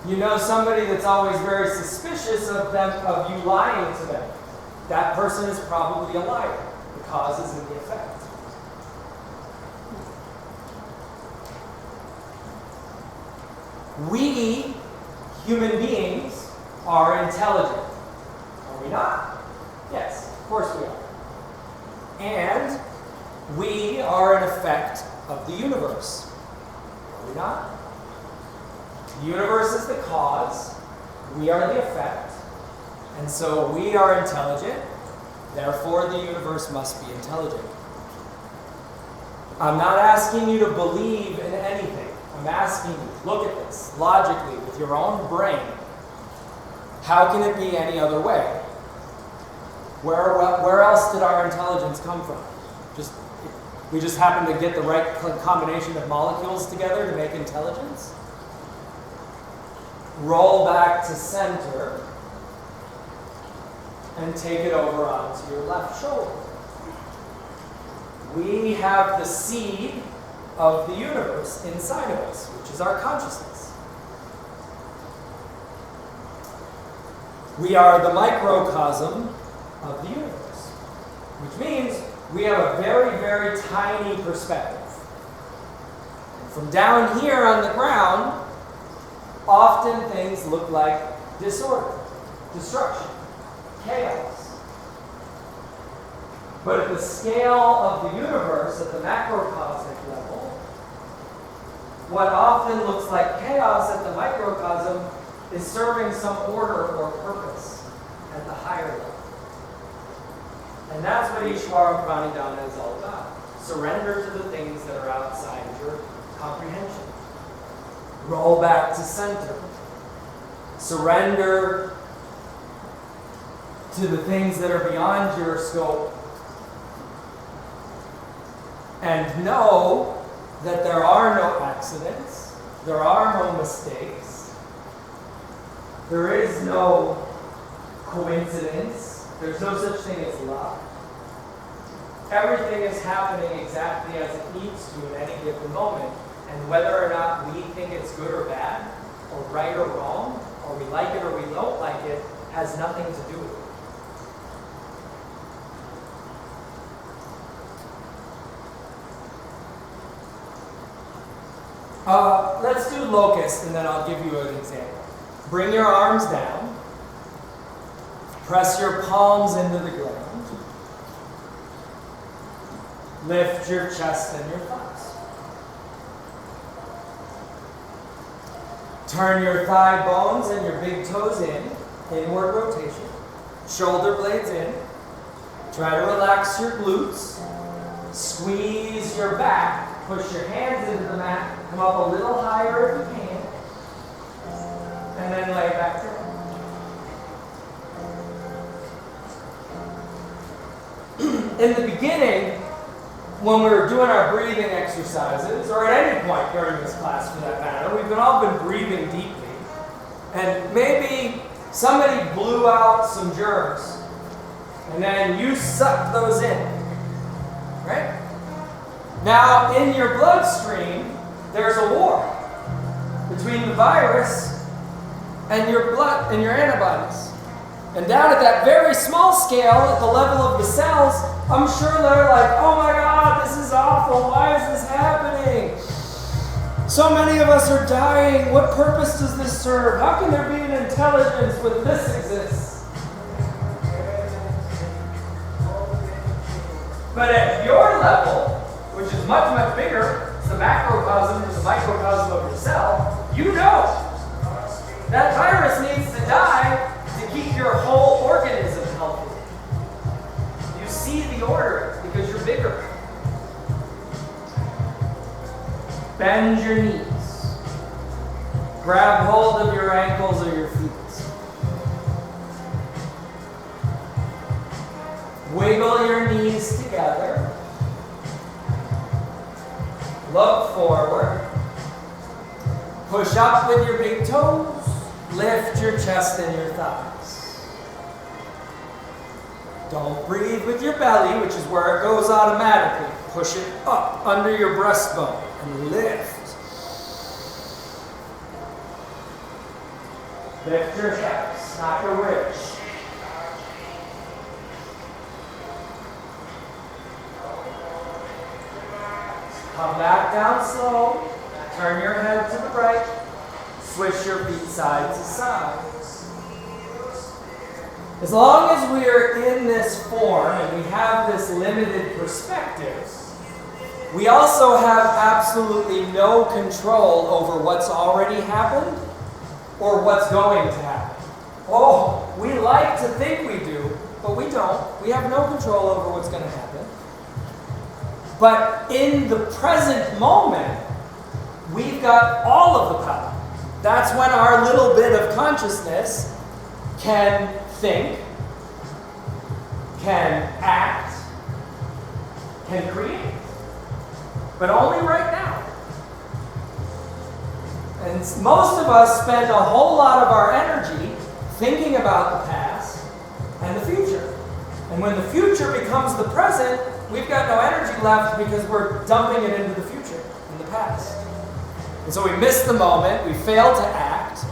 You know somebody that's always very suspicious of you lying to them. That person is probably a liar. The cause is in the effect. We, human beings, are intelligent. Are we not? Yes, of course we are. And we are an effect of the universe. Are we not? The universe is the cause. We are the effect. And so we are intelligent. Therefore, the universe must be intelligent. I'm not asking you to believe in anything. I'm asking you, look at this logically with your own brain. How can it be any other way? Where else did our intelligence come from? We just happen to get the right combination of molecules together to make intelligence? Roll back to center and take it over onto your left shoulder. We have the seed of the universe inside of us, which is our consciousness. We are the microcosm of the universe, which means we have a very, very tiny perspective. And from down here on the ground, often things look like disorder, destruction, chaos. But at the scale of the universe, at the macrocosmic level, what often looks like chaos at the microcosm is serving some order or purpose at the higher level. And that's what Īśvarapraṇidhāna is all about. Surrender to the things that are outside of your comprehension. Roll back to center. Surrender to the things that are beyond your scope. And know that there are no accidents. There are no mistakes. There is no coincidence. There's no such thing as luck. Everything is happening exactly as it needs to at any given moment. And whether or not we think it's good or bad, or right or wrong, or we like it or we don't like it, has nothing to do with it. Let's do locust, and then I'll give you an example. Bring your arms down. Press your palms into the ground. Lift your chest and your thighs. Turn your thigh bones and your big toes in. Inward rotation. Shoulder blades in. Try to relax your glutes. Squeeze your back. Push your hands into the mat. Come up a little higher if you can. And then lay back down. In the beginning, when we were doing our breathing exercises, or at any point during this class for that matter, we've all been breathing deeply. And maybe somebody blew out some germs, and then you sucked those in. Right? Now, in your bloodstream, there's a war between the virus and your blood and your antibodies. And down at that very small scale, at the level of the cells, I'm sure they're like, oh my God, this is awful. Why is this happening? So many of us are dying. What purpose does this serve? How can there be an intelligence when this exists? But at your level, which is much, much bigger, it's the macrocosm, it's the microcosm of your cell, you know that virus needs to die to keep your whole organism healthy. You see the order because you're bigger. Bend your knees. Grab hold of your ankles or your feet. Wiggle your knees together. Look forward. Push up with your big toes. Lift your chest and your thighs. Don't breathe with your belly, which is where it goes automatically. Push it up under your breastbone. and lift. Lift your hips, not your ribs. Come back down slow. Turn your head to the right. Switch your feet side to side. As long as we are in this form and we have this limited perspective, we also have absolutely no control over what's already happened or what's going to happen. Oh, we like to think we do, but we don't. We have no control over what's going to happen. But in the present moment, we've got all of the power. That's when our little bit of consciousness can think, can act, can create. But only right now. And most of us spend a whole lot of our energy thinking about the past and the future. And when the future becomes the present, we've got no energy left because we're dumping it into the future, in the past. And so we miss the moment, we fail to act.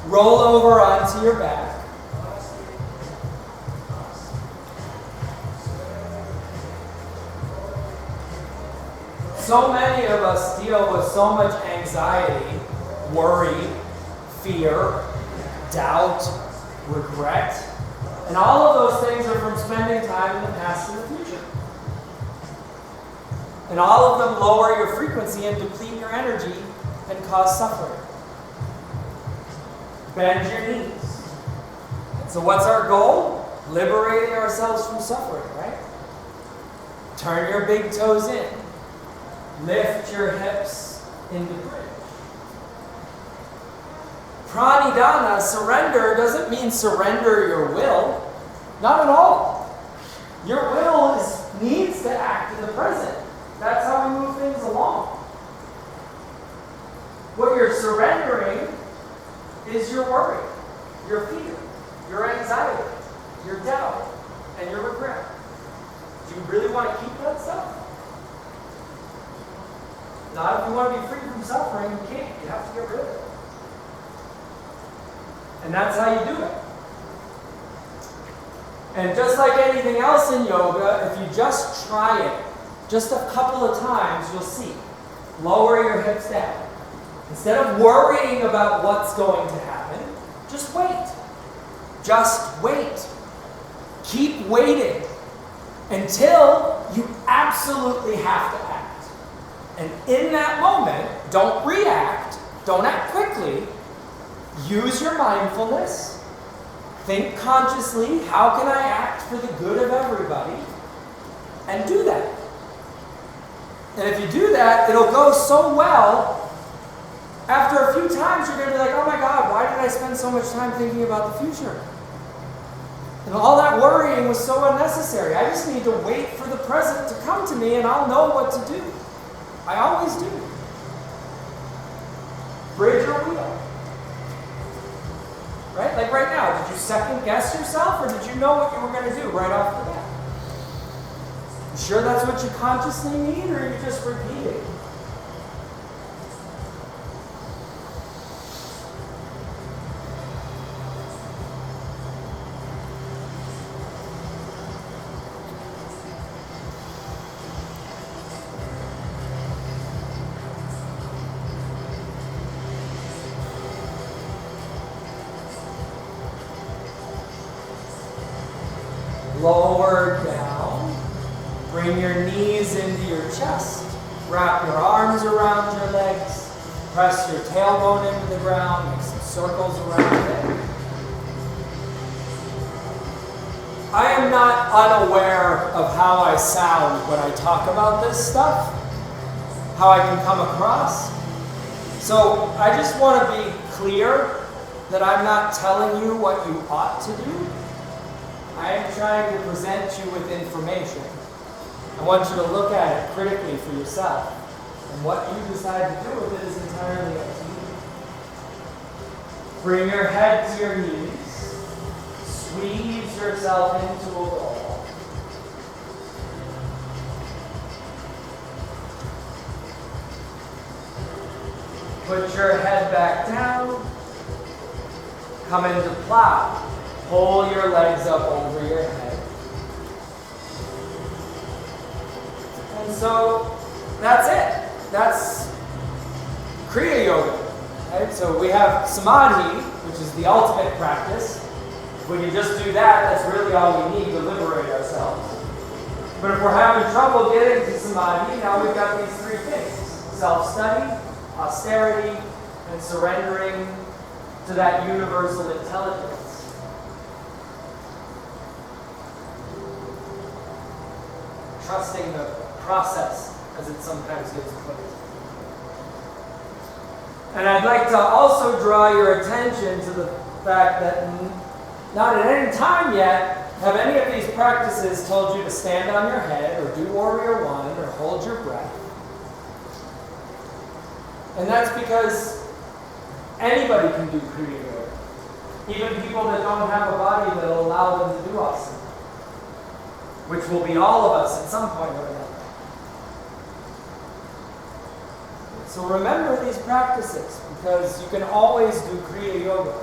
Roll over onto your back. So many of us deal with so much anxiety, worry, fear, doubt, regret, and all of those things are from spending time in the past and the future. And all of them lower your frequency and deplete your energy and cause suffering. Bend your knees. So what's our goal? Liberating ourselves from suffering, right? Turn your big toes in. Lift your hips into bridge. Pranidhāna, surrender, doesn't mean surrender your will. Not at all. Your will needs to act in the present. That's how we move things along. What you're surrendering is your worry, your fear, your anxiety, your doubt, and your regret. Do you really want to keep that stuff? Not if you want to be free from suffering, you can't. You have to get rid of it. And that's how you do it. And just like anything else in yoga, if you just try it, just a couple of times, you'll see. Lower your hips down. Instead of worrying about what's going to happen, just wait. Just wait. Keep waiting until you absolutely have to act. And in that moment, don't react, don't act quickly. Use your mindfulness. Think consciously, how can I act for the good of everybody? And do that. And if you do that, it'll go so well. After a few times, you're going to be like, oh my God, why did I spend so much time thinking about the future? And all that worrying was so unnecessary. I just need to wait for the present to come to me and I'll know what to do. I always do. Bridge or wheel. Right? Like right now, did you second guess yourself or did you know what you were going to do right off the bat? You sure that's what you consciously need or are you just repeating? Lower down. Bring your knees into your chest. Wrap your arms around your legs. Press your tailbone into the ground. Make some circles around it. I am not unaware of how I sound when I talk about this stuff, how I can come across. So I just want to be clear that I'm not telling you what you ought to do. I am trying to present you with information. I want you to look at it critically for yourself. And what you decide to do with it is entirely up to you. Bring your head to your knees. Squeeze yourself into a ball. Put your head back down. Come into plow. Pull your legs up over your head. And so that's it. That's Kriya Yoga. Right? So we have Samadhi, which is the ultimate practice. If we can just do that, that's really all we need to liberate ourselves. But if we're having trouble getting to Samadhi, now we've got these three things. Self-study, austerity, and surrendering to that universal intelligence. Trusting the process, as it sometimes gets put. And I'd like to also draw your attention to the fact that not at any time yet have any of these practices told you to stand on your head or do Warrior One or hold your breath. And that's because anybody can do Kriya Yoga. Even people that don't have a body that will allow them to do asana, which will be all of us at some point or another. So remember these practices, because you can always do Kriya Yoga.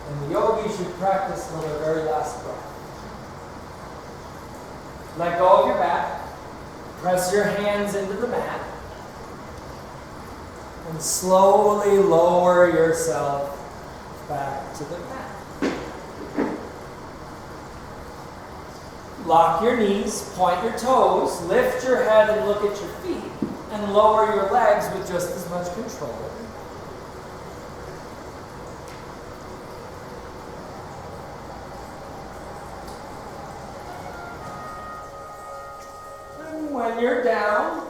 And the yogi should practice till their very last breath. Let go of your back. Press your hands into the mat. And slowly lower yourself back to the mat. Lock your knees, point your toes, lift your head and look at your feet, and lower your legs with just as much control. And when you're down,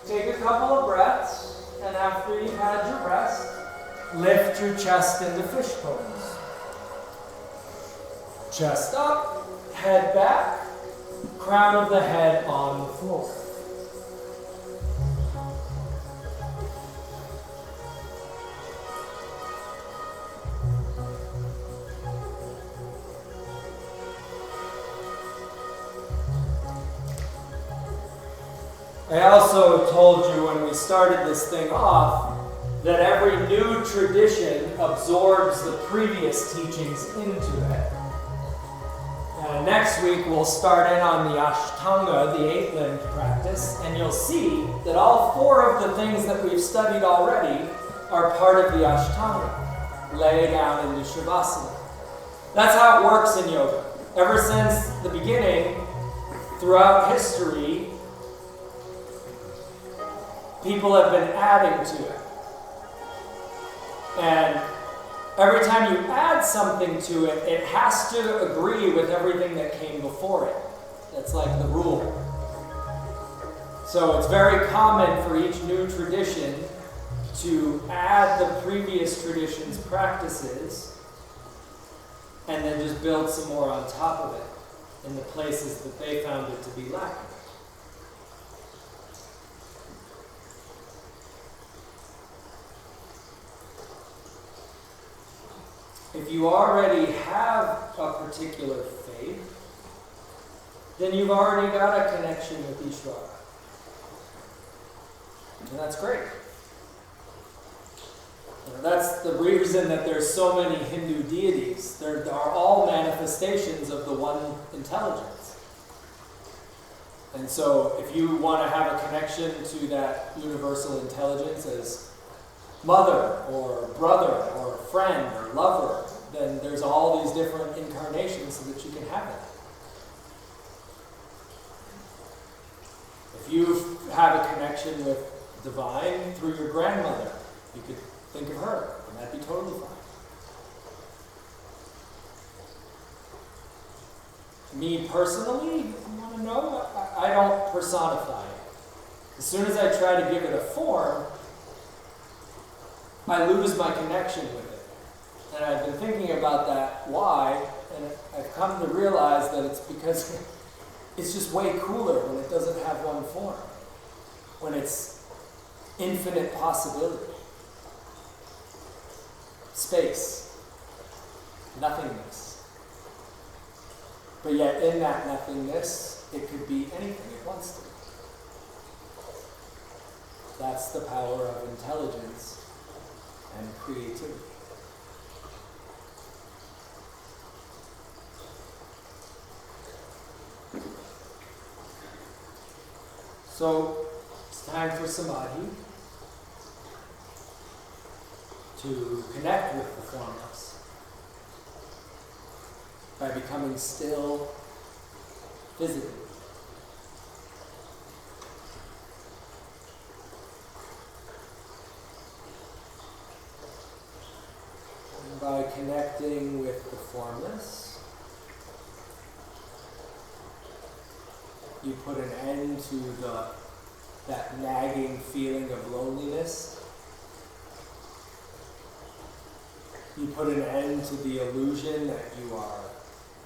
take a couple of breaths. And after you've had your rest, lift your chest into fish pose. Chest up, head back, crown of the head on the floor. I also told you when we started this thing off that every new tradition absorbs the previous teachings into it. Next week we'll start in on the Ashtanga, the eight-limbed practice, and you'll see that all four of the things that we've studied already are part of the Ashtanga, lay down into Shavasana. That's how it works in yoga. Ever since the beginning, throughout history, people have been adding to it. And every time you add something to it, it has to agree with everything that came before it. That's like the rule. So it's very common for each new tradition to add the previous tradition's practices and then just build some more on top of it in the places that they found it to be lacking. If you already have a particular faith, then you've already got a connection with Īśvara. And that's great. That's the reason that there's so many Hindu deities. They are all manifestations of the one intelligence. And so if you want to have a connection to that universal intelligence as mother or brother or friend or lover, then there's all these different incarnations so that you can have it. If you have a connection with divine through your grandmother, you could think of her, and that'd be totally fine. Me personally, if you want to know, I don't personify it. As soon as I try to give it a form, I lose my connection with it. And I've been thinking about that, why, and I've come to realize that it's because it's just way cooler when it doesn't have one form, when it's infinite possibility, space, nothingness. But yet in that nothingness, it could be anything it wants to be. That's the power of intelligence and creativity. So it's time for samadhi, to connect with the formless by becoming still physically. And by connecting with the formless, you put an end to that nagging feeling of loneliness. You put an end to the illusion that you are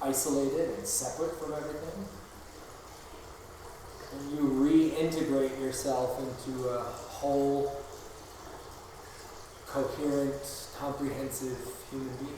isolated and separate from everything. And you reintegrate yourself into a whole, coherent, comprehensive human being.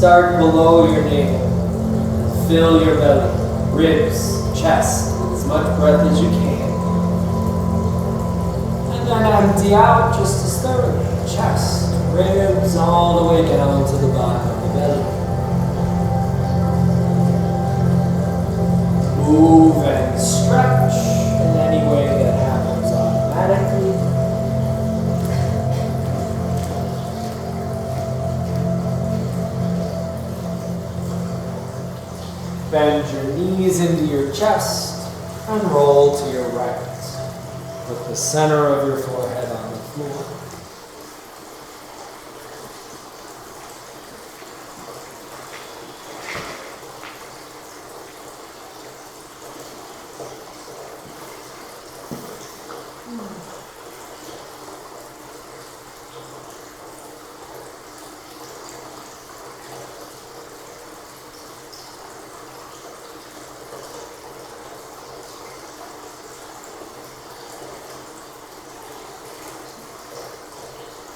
Start below your navel. Fill your belly, ribs, chest, with as much breath as you can. And then empty out just as thoroughly. Chest, ribs, all the way down to the bottom of the belly. Move and stretch in any way that happens automatically. Bend your knees into your chest and roll to your right. Put the center of your forehead on the floor.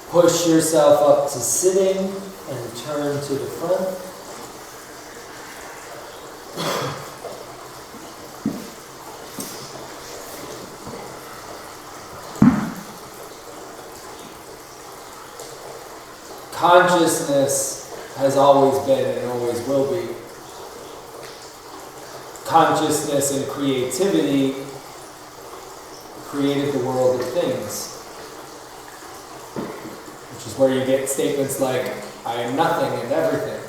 Push yourself up to sitting and turn to the front. Consciousness has always been and always will be. Consciousness and creativity created the world of things. Which is where you get statements like, I am nothing and everything.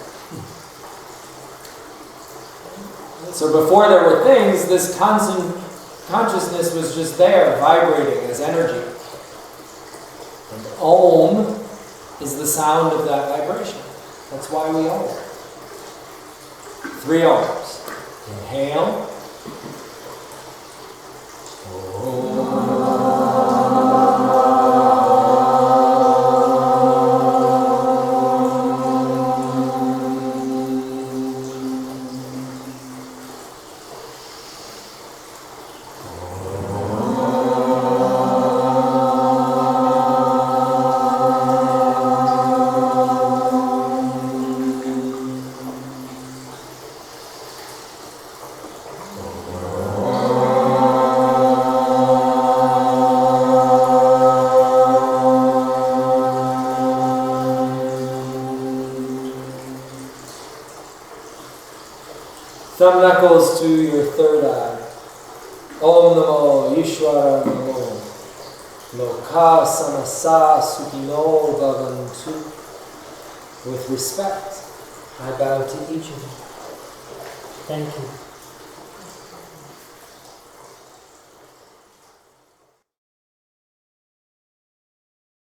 So before there were things, this constant consciousness was just there, vibrating as energy. And Om is the sound of that vibration. That's why we Om. 3 Oms. Inhale. Thumb knuckles to your third eye. Om Namo Īśvarapraṇidhāna. Loka samasa sukhino bhavantu. With respect, I bow to each of you. Thank you.